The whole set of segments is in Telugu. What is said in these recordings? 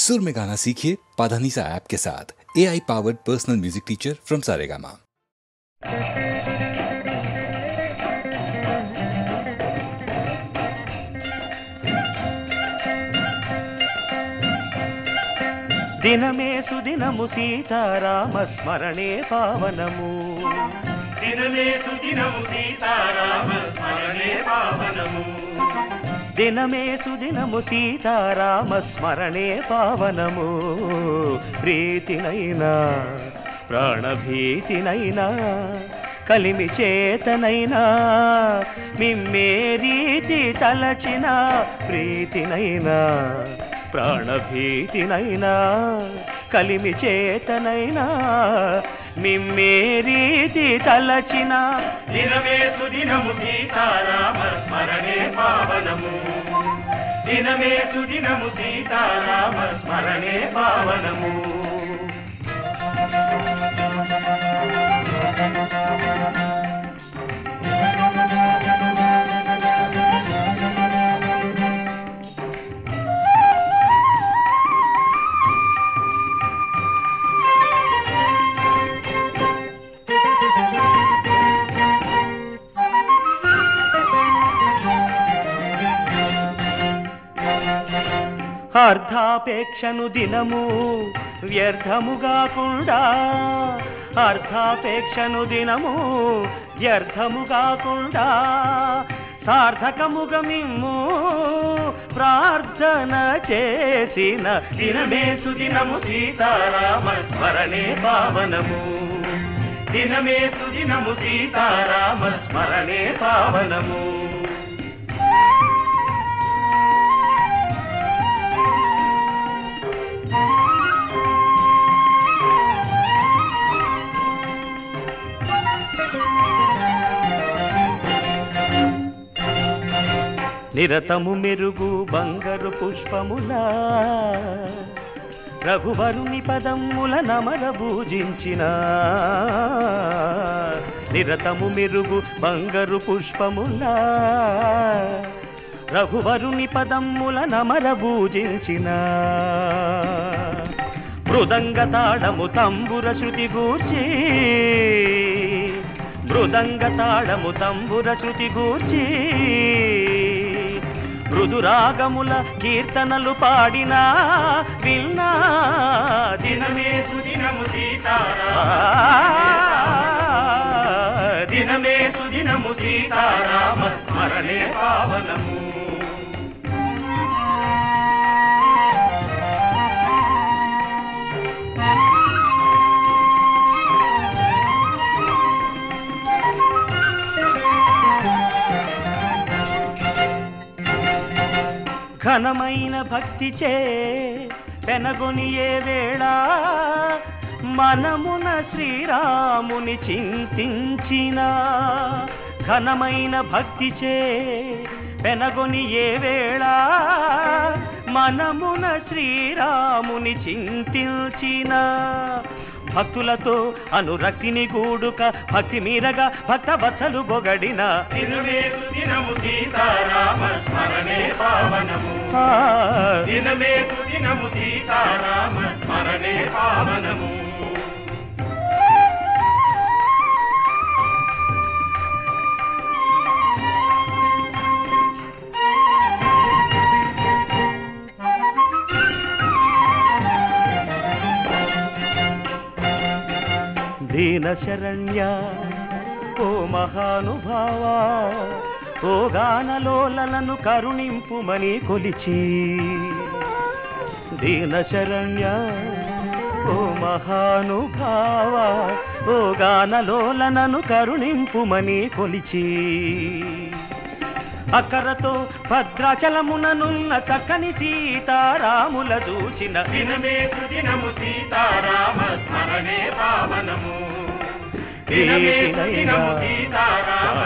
सुर में गाना सीखिए पाधानीसा ऐप के साथ। AI powered personal music teacher from Saregama. दिनमे सुदिनमु सीताराम स्मरणे पावनमु दिनमे सुदिनमु सीताराम स्मरणे पावनमु दिनमे सुदिनमु सीताराम स्मरणे पावनमु प्रीतिनैना प्राणभीतिनैना కలిమి చేతనైనా మిమ్మే రీతి తలచిన ప్రీతినైనా ప్రాణభీతినైనా కలిమి చేతనైనా మిమ్మే రీతి తలచిన దినమే సుదినము సీతారామ స్మరణే పావనము దినమే సుదినము సీతారామ స్మరణే పావనము అర్ధాపేక్షను దినము వ్యర్థముగాకుండా అర్ధాపేక్షను దినము వ్యర్థముగాకుండా సార్థకముగా మిమ్ము ప్రార్థన చేసిన దినమే సుదినము సీతారామ స్మరణే పావనము దినమే సుదినము సీతారామ స్మరణే పావనము నిరతము మెరుగు బంగారు పుష్పములా రఘువరుని పదముల నమర పూజించిన నిరతము మెరుగు బంగారు పుష్పములా రఘువరుని పదముల నమర పూజించిన మృదంగ తాళము తంబుర శృతి గూర్చి మృదంగ తాళము తంబుర శృతి గూర్చి మృదురాగముల కీర్తనలు పాడినా విన్నా దినమే సుదినము సీతారామ దినమే సుదినము సీతారామ స్మరణే పావనము ఘనమైన భక్తిచే పెనగొని ఏ వేళ మనమున శ్రీరాముని చింతించిన ఘనమైన భక్తిచే పెనగొని ఏ వేళ మనమున శ్రీరాముని చింతించిన భక్తులతో అనురక్తిని గూడుక భక్తి మీరగా భక్త వత్సలు బొగడిన దినమే సుదినము సీతారామ స్మరణే పావనము దినమే సుదినము సీతారామ స్మరణే పావనము దీన శరణ్య ఓ మహానుభావా ఓ గానలోలలను కరుణింపుమని కొలిచి దీన శరణ్య ఓ మహానుభావా ఓ గానలోలనను కరుణింపుమని కొలిచి అక్కరతో భద్రాచలముననున్న చక్కని సీతారాముల దూచిన దినమే సుదినము సీతారామ స్మరణే పావనము దినమే సుదినము సీతారామ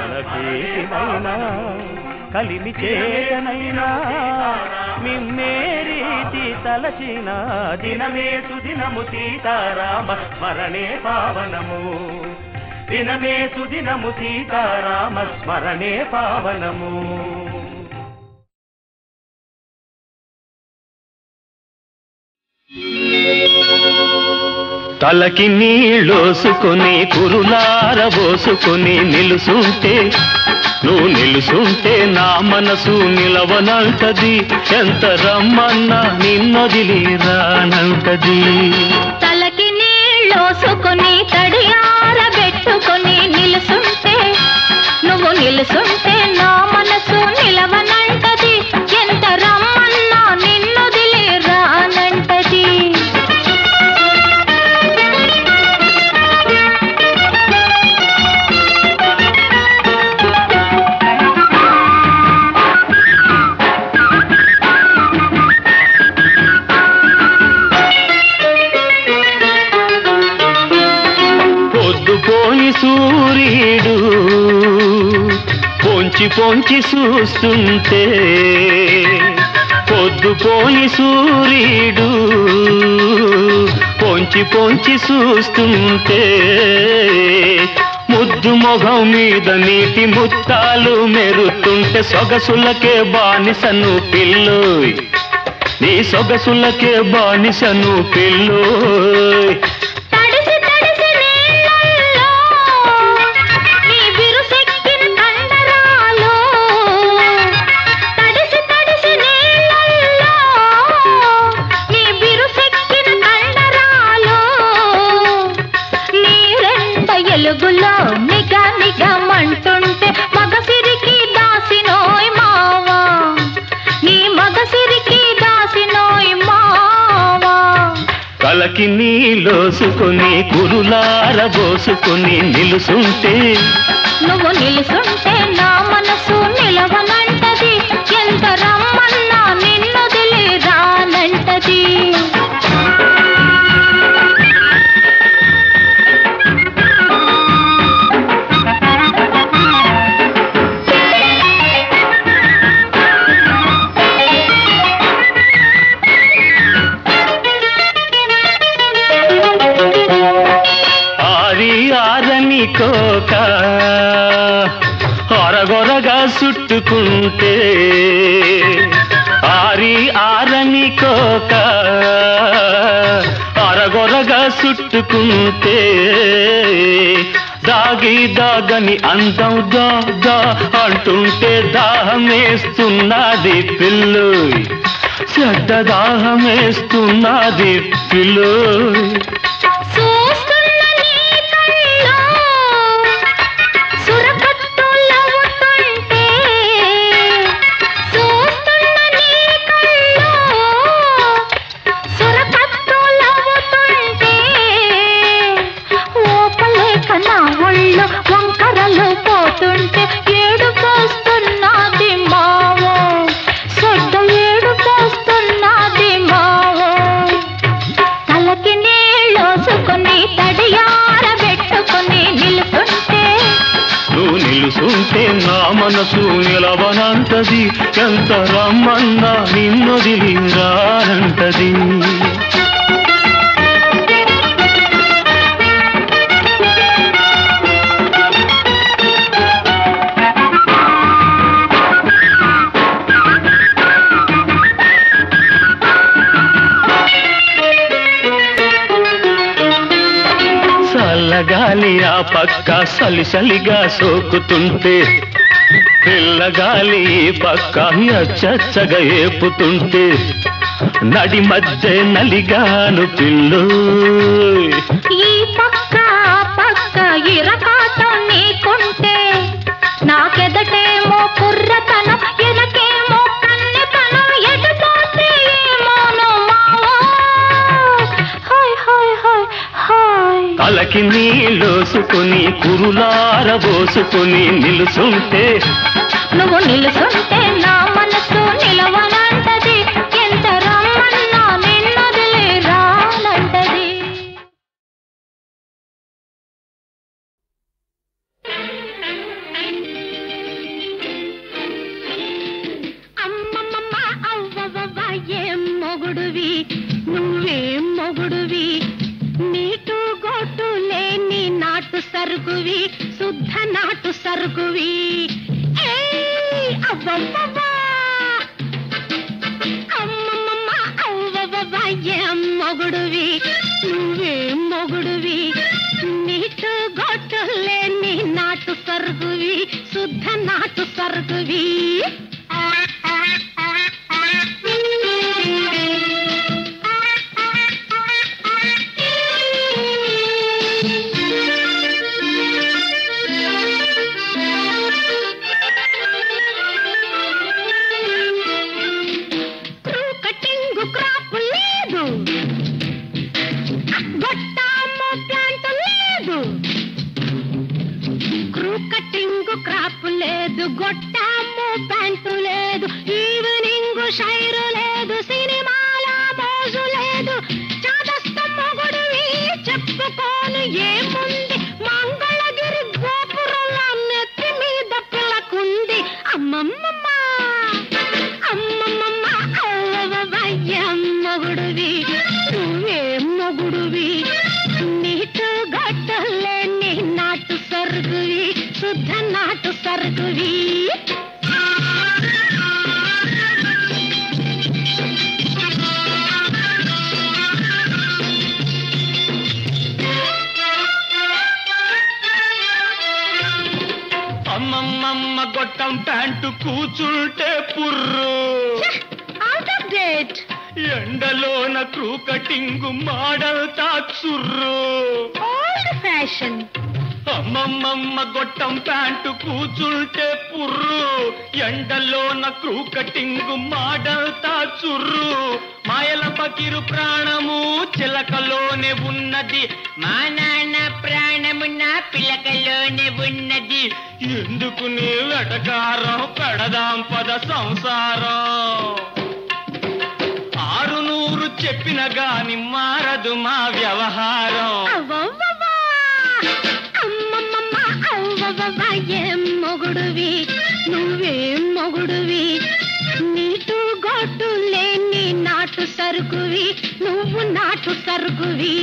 కలిమి చేతనైనా మిమ్మే రీతి తలచిన దినమే సుదినము సీతారామ స్మరణే పావనము దినమే సుదినము సీతారామ స్మరణే పావనము తలకి నీళ్ళోసుకొని కురులారబోసుకొని నిలుసుంటే నువ్వు నిలుసుంటే నా మనసు నిలవనంటది ఎంత రమ్మన్నా నిన్నొదిలి రానంటది తలకి నీళ్ళోసుకొని తడియారబెట్టుకొని నిలుసుంటే నువ్వు నిలుసుంటే నా మనసు నిలవనంటది ఎంత రమ్మన్నా నిన్నొదిలి రానంటది సూర్యుడు పొంచి పొంచి చూస్తుంటే పొద్దుపోని సూర్యుడు పొంచి పొంచి చూస్తుంటే ముద్దు మొగం మీద నీటి ముత్తాలు మెరుతుంటే సొగసులకే బానిసను పిల్లోయ్ నీ సొగసులకే బానిసను పిల్లోయ్ నిగమంటుంటే మగసిరికి దాసినోయ్ మావా నీ మగసిరికి దాసినోయ్ మావా తలకి నీలోసుకొని కురులారబోసుకొని నిలుసుంటే నువ్వు నిలుసుంటే నా మనసు నిలవనంటది ఎంత రమ్మన్నా నిన్నొదిలి రానంటది కోక అరగొరగా చుట్టుకుంటే ఆరని కోక అరగొరగా చుట్టుకుంటే దాగి దాగని అందం దా అంటుంటే దాహమేస్తున్నది పిల్లోయ్ చెడ్డ దాహమేస్తున్నది పిల్లోయ్ వంకరలు పోతుంటే ఏడు పోస్తున్నది మావో చెడ్డ ఏడు పోస్తున్నది మావో తలకి నీళ్ళోసుకొని తడియారబెట్టుకొని నిలుసుంటే నువ్వు నిలుసుంటే నా మనసు నిలవనంటది ఎంత రమ్మన్నా నిన్నొదిలి రానంటది చల్లగాలి ఆ పక్క సలిసలిగా సోకుతుంటే పిల్లగాలి ఈ పక్క చచ్చగా ఏపుతుంటే నడి మధ్య నలిగాను పిల్లు ఈ పక్క పక్క ఇరకాటం నీకుంటే నాకెదటేమో కుర్రతనం ఎనకేమో కన్నెతనం ఎదుటోటే ఏమోను మావో హాయ్ హాయ్ హాయ్ హాయ్ తలకి నీళ్ళోసుకొని కురులారబోసుకొని నిలుసుంటే నువ్వు నిలుసుంటే నా మనసు నిలవనంటది ఎంత రమ్మన్నా నిన్నొదిలి రానంటది అమ్మమ్మ అవ్వవ్వ ఏం మొగుడువి నువ్వేం మొగుడువి నీటు గోటు లేని నాటు సరుకువి శుద్ధ నాటు సరుకువి అవ్వవ్వ అమ్మమ్మ అవ్వవ్వ ఏం మొగుడువి నువ్వేం మొగుడువి నీటు గొట్టు లేని నాటు సరుకువి శుద్ధ నాటు సరుకువి గొట్టాము ప్యాంటు లేదు ఈవినింగ్ షైరు లేదు సినిమాల మోజు లేదు చాదస్తం మొగుడువి చెప్పుకోను ఏముంది మంగళగిరి గోపురంలో నెత్తి మీద పిల్లకుంది అమ్మమ్మమ్మ అమ్మమ్మమ్మ అవ్వవయ్యం మొగుడువి నువ్వేం మొగుడువి నీటు గట్టలేని నాటు సరుకువి శుద్ధ నాటు సరుకువి అమ్మమ్మమ్మ గొట్టం ప్యాంటు కూచుంటే పుర్రు అవుట్ ఆఫ్ డేట్ ఎండలోన క్రూ కటింగు మోడల్ చుర్రు ఓల్డ్ ఫ్యాషన్ అమ్మమ్మమ్మ గొట్టం ప్యాంటు కూచుంటే పుర్రు ఎండలోన క్రూ కటింగు మోడల్ చుర్రు మాయల పకిరు ప్రాణము చిలకలోనే ఉన్నది మా నాన్న ప్రాణము నా పిలకలోనే ఉన్నది ఎందుకు నీ వెటకారం పెడదాం పద సంసారం 600 చెప్పిన గాని మారదు మా వ్యవహారం ఏం మొగుడువి నువ్వేం మొగుడువి నీటు గొట్టు లేని నాటు సరుకువి నువ్వు నాటు సరుకువి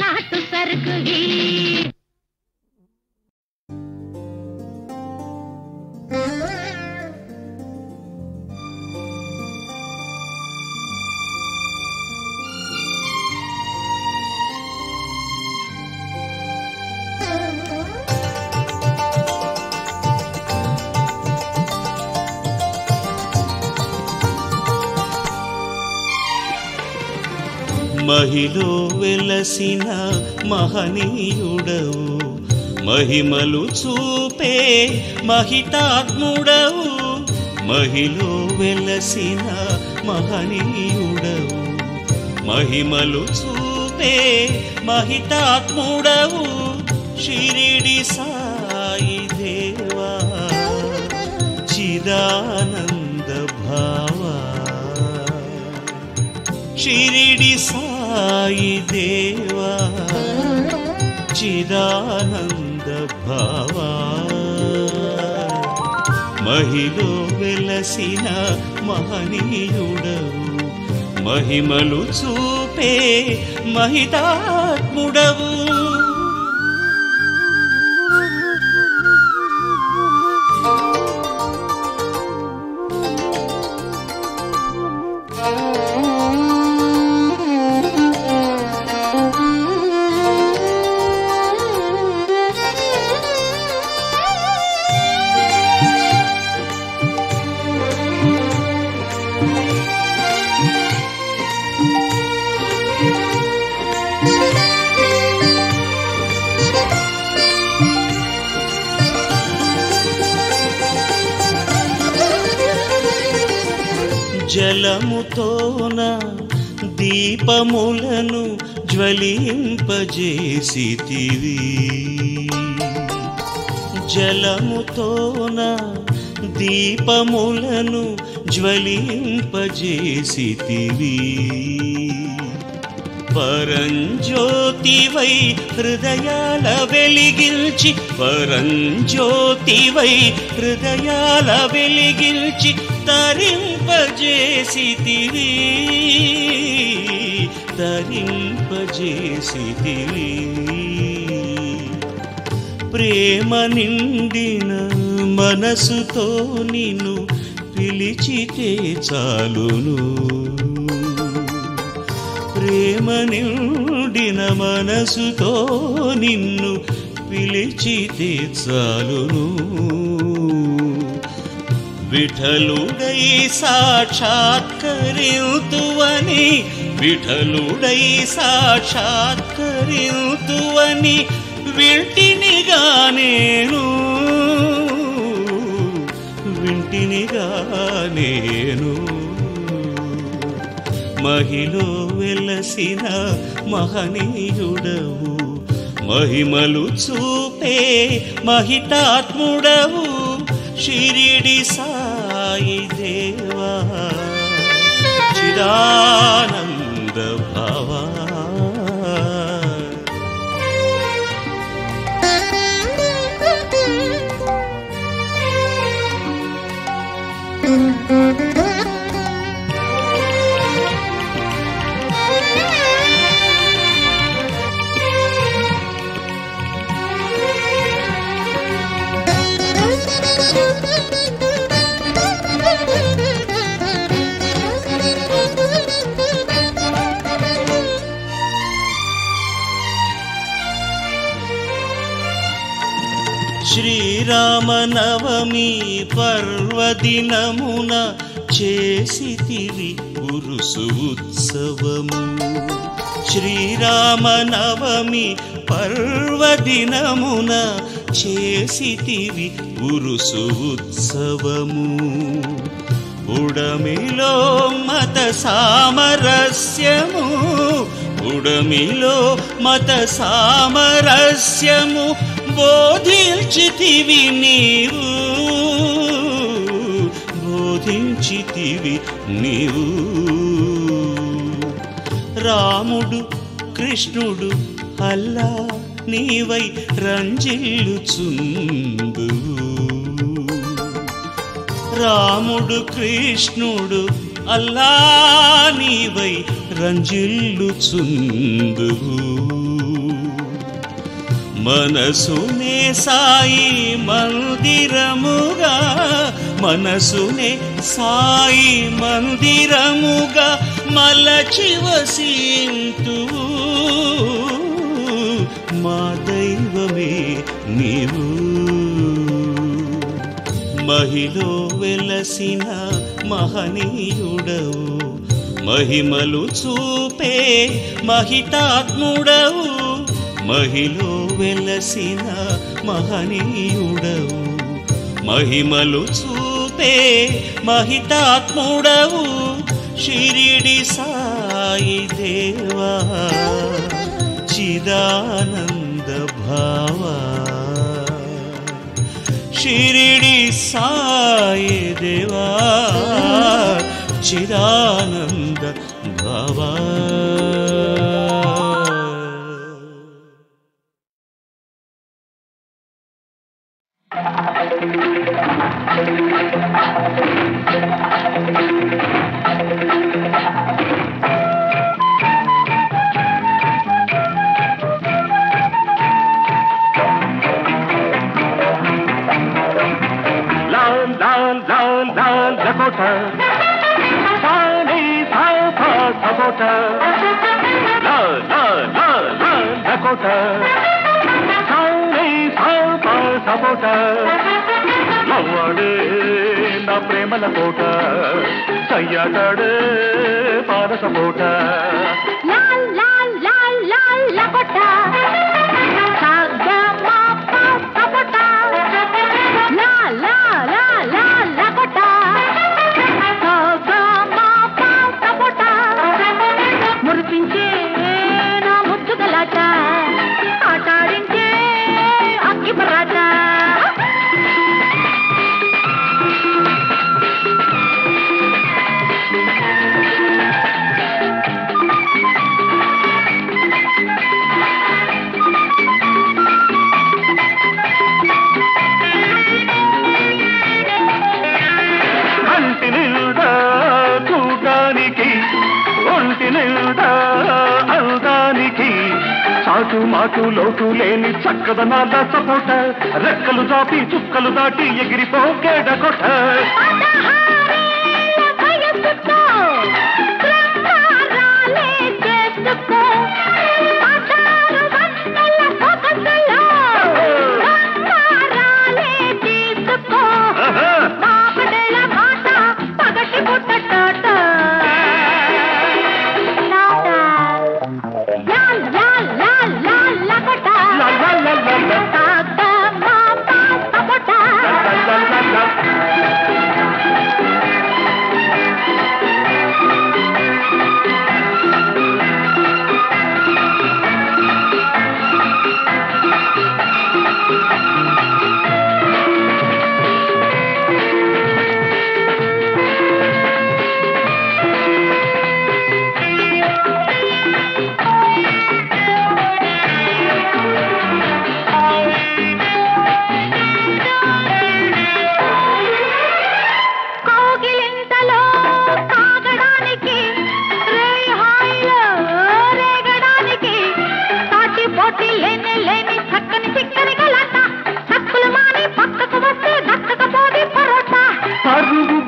నాటు సరుకువి మహిలో వెలసిన మహనీయుడవు మహిమలు చూపే మహితాత్ముడవు మహిలో వెలసిన మహనీయుడవు మహిమలు చూపే మహితాత్ముడవు షిరిడి సాయి దేవా చిదానంద భావా షిరిడి సాయి దేవా చిదానంద భావా మహిలో వెలసిన మహనీయుడవు మహిమలు చూపే మహితాత్ముడవు జలముతోన దీపములను జ్వలింపజేసితివి జలముతోన దీపములను జ్వలింపజేసితివి పరంజ్యోతివై హృదయాల వెలిగిల్చి పరంజ్యోతివై హృదయాల వెలిగిల్చి తరింపజేసితివి తరింపజేసితివి ప్రేమ నిండిన మనసుతో నిన్ను పిలిచితే చాలును ప్రేమ నిండిన మనసుతో నిన్ను పిలిచితే చాలును విఠలుడై సాక్షాత్కరింతువని విఠలుడై సాక్షాత్కరింతువని వింటినిగా నేను మహిలో వెలసిన మహనీయుడవు మహిమలు చూపే మహితాత్ముడవు షిరిడి సాయి దేవా చిదానంద భవా శ్రీరామనవమి పర్వదినమున చేసితివి ఉరుసు ఉత్సవము శ్రీరామనవమి పర్వదినమున చేసితివి ఉరుసు ఉత్సవము ఉడమిలో మత సామరస్యము ఉడమిలో మత సామరస్యము బోధించితివి నీవు రాముడు కృష్ణుడు అల్లా నీవై రంజిల్లుచుందు రాముడు కృష్ణుడు అల్లా నీవై రంజిల్లుచుందు మనసునే సాయి మందిరముగా మనసునే సాయి మందిరముగా మలచి వసింతు మా దైవమే నీవు మహిలో వెలసిన మహనీయుడవు మహిమలు చూపే మహితాత్ముడవు మహిలో వెలసిన మహనీయుడవు మహిమలు చూపే మహితాత్ముడవు షిరిడి సాయి దేవా చిదానంద భావా షిరిడి సాయి దేవా చిదానంద భావా నవ్వాడే నా ప్రేమల కోట సయ్యాడే పారస కోట La చాటు మాటు లోటు లేని చక్కదనాల సపోట రెక్కలు చాపి చుక్కలు దాటి ఎగిరిపోకేడ కొట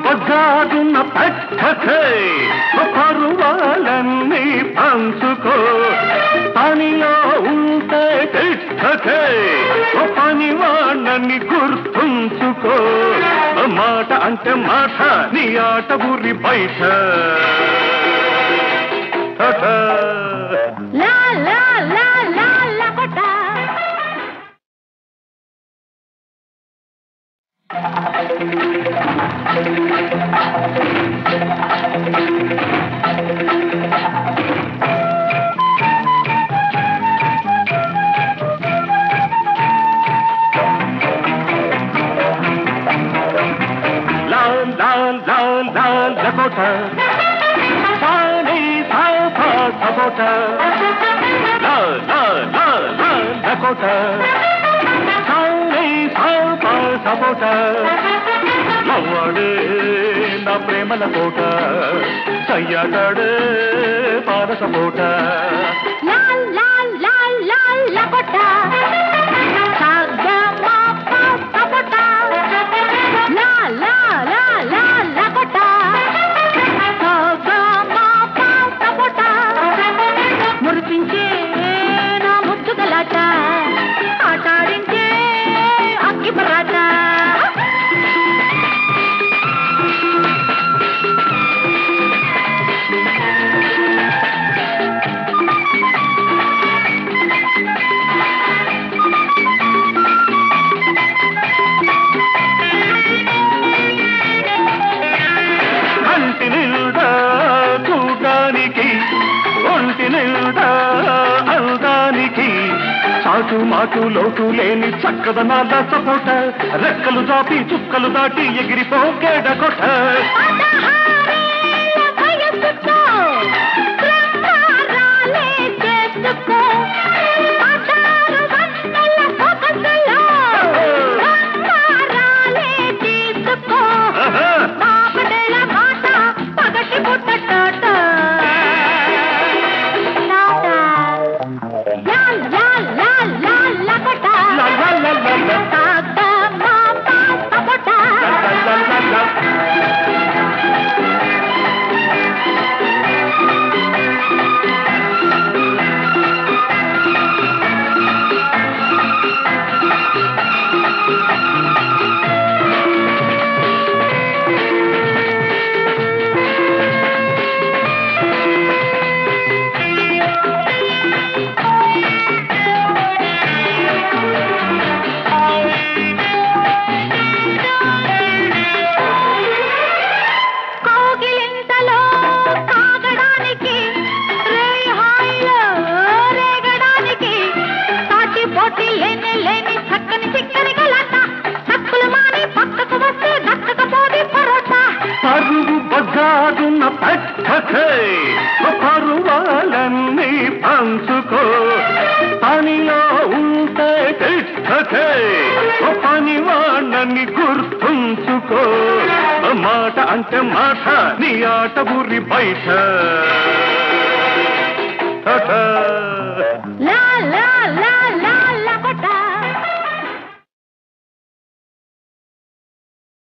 బజారున పట్టకే పరువాలన్నీ పంచుకో పనిలో ఉంటే తిట్టకే పని వాళ్ళని గుర్తుంచుకో మాట అంటే మాట నీ ఆట ఊరి బయట Sabota, Sani Sapa Sabota, La Dakota, Sani Sapa Sabota, Lavade na prema Lakota, Sayagade para Sabota, La Lakota, Saga Mapa Sabota, La Lakota. మురిపించే నా ముద్దు గలాట ఆటాడించే అక్కి పరాట కంటి నిండా చూడడానికి ఒంటి నిండా అందానికి చాటు మాటు లోటు లేని చక్కదనాల సపోట రెక్కలు చాపి చుక్కలు దాటి ఎగిరిపోకేడ కొట బజారున పట్టకే పరువాలన్నీ పంచుకో పనిలో ఉంటే తిట్టకే పని వాళ్ళని గుర్తుంచుకో మాట అంటే మాట నీ ఆట ఊరి బయట